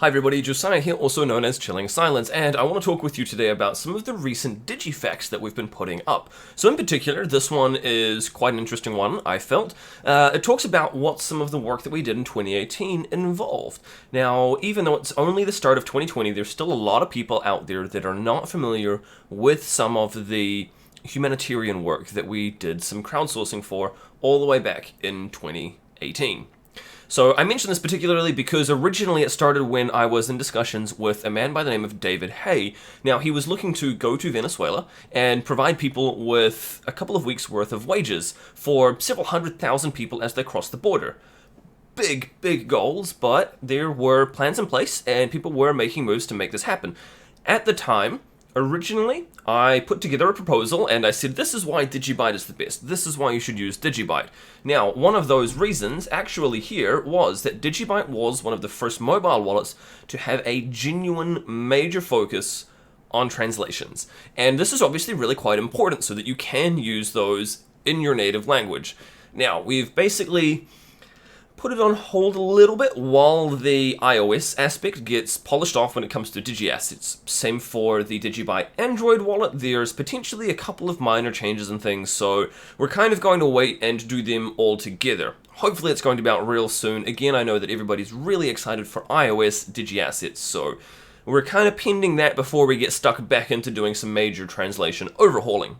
Hi everybody, Josiah here, also known as Chilling Silence, and I want to talk with you today about some of the recent DigiFacts that we've been putting up. So in particular, this one is quite an interesting one, I felt. It talks about what some of the work that we did in 2018 involved. Now, even though it's only the start of 2020, there's still a lot of people out there that are not familiar with some of the humanitarian work that we did some crowdsourcing for all the way back in 2018. So I mention this particularly because originally it started when I was in discussions with a man by the name of David Hay. Now, he was looking to go to Venezuela and provide people with a couple of weeks' worth of wages for several 100,000 people as they crossed the border. Big goals, but there were plans in place and people were making moves to make this happen. At the time, originally, I put together a proposal and I said, this is why DigiByte is the best. This is why you should use DigiByte. Now, one of those reasons actually here was that DigiByte was one of the first mobile wallets to have a genuine major focus on translations. And this is obviously really quite important so that you can use those in your native language. Now, we've basically put it on hold a little bit while the iOS aspect gets polished off when it comes to DigiAssets. Same for the DigiByte Android wallet. There's potentially a couple of minor changes and things, so we're kind of going to wait and do them all together. Hopefully it's going to be out real soon. Again, I know that everybody's really excited for iOS DigiAssets, so we're kind of pending that before we get stuck back into doing some major translation overhauling.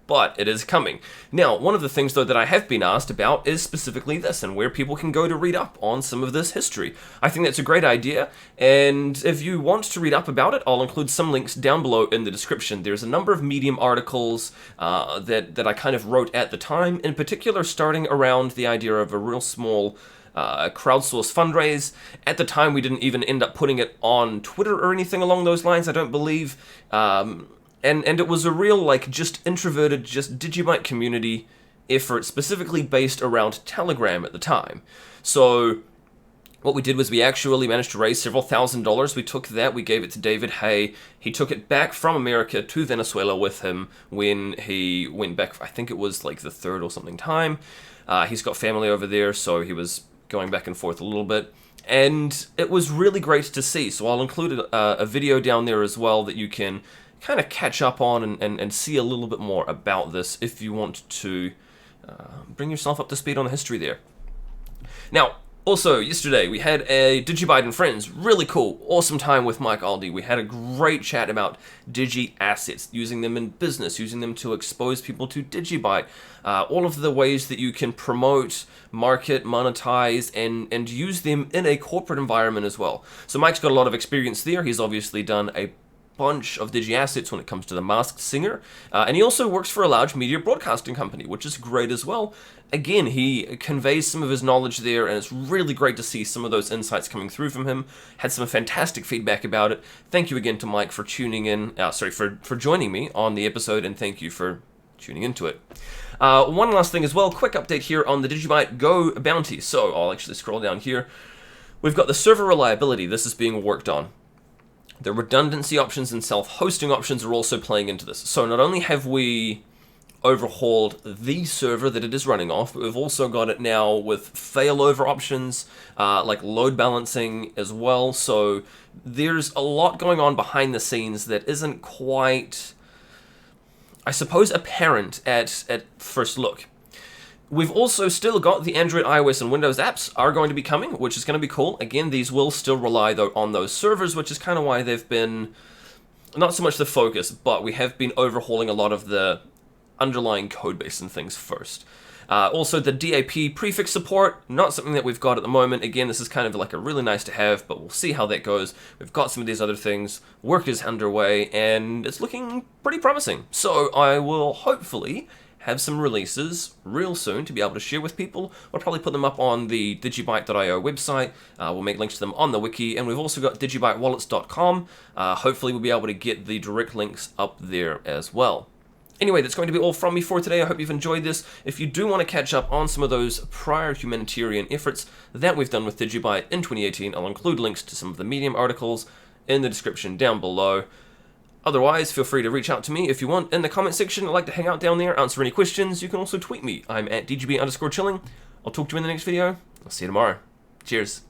But it is coming. Now, one of the things, though, that I have been asked about is specifically this, and where people can go to read up on some of this history. I think that's a great idea, and if you want to read up about it, I'll include some links down below in the description. There's a number of Medium articles that I kind of wrote at the time, in particular starting around the idea of a real small crowdsource fundraise. At the time, we didn't even end up putting it on Twitter or anything along those lines, I don't believe. And it was a real, just introverted, just DigiByte community effort, specifically based around Telegram at the time. So what we did was we actually managed to raise several $1,000s. We took that, we gave it to David Hay. He took it back from America to Venezuela with him when he went back, I think it was the third or something time. He's got family over there, so he was going back and forth a little bit. And it was really great to see. So I'll include a video down there as well that you can kind of catch up on and see a little bit more about this if you want to bring yourself up to speed on the history there. Now, also, yesterday we had a DigiByte and Friends, really cool, awesome time with Mike Aldy. We had a great chat about Digi assets, using them in business, using them to expose people to DigiByte, all of the ways that you can promote, market, monetize, and use them in a corporate environment as well. So Mike's got a lot of experience there. He's obviously done a bunch of DigiAssets when it comes to The Masked Singer, and he also works for a large media broadcasting company, which is great as well. Again, he conveys some of his knowledge there, and it's really great to see some of those insights coming through from him. Had some fantastic feedback about it. Thank you again to Mike for tuning in, for joining me on the episode, and thank you for tuning into it. One last thing as well, quick update here on the DigiByte Go bounty. So I'll actually scroll down here. We've got the server reliability. This is being worked on. The redundancy options and self-hosting options are also playing into this. So not only have we overhauled the server that it is running off, but we've also got it now with failover options, like load balancing as well. So there's a lot going on behind the scenes that isn't quite, I suppose, apparent at first look. We've also still got the Android, iOS, and Windows apps are going to be coming, which is going to be cool. Again, these will still rely, though, on those servers, which is kind of why they've been not so much the focus, but we have been overhauling a lot of the underlying code base and things first. Also, the DAP prefix support, not something that we've got at the moment. Again, this is kind of like a really nice to have, but we'll see how that goes. We've got some of these other things. Work is underway, and it's looking pretty promising. So I will hopefully have some releases real soon to be able to share with people. We'll probably put them up on the DigiByte.io website. We'll make links to them on the wiki, and we've also got DigiByteWallets.com. Hopefully we'll be able to get the direct links up there as well. Anyway, that's going to be all from me for today. I hope you've enjoyed this. If you do want to catch up on some of those prior humanitarian efforts that we've done with DigiByte in 2018, I'll include links to some of the Medium articles in the description down below. Otherwise, feel free to reach out to me if you want in the comment section. I'd like to hang out down there, answer any questions. You can also tweet me. I'm at DGB_chilling. I'll talk to you in the next video. I'll see you tomorrow. Cheers.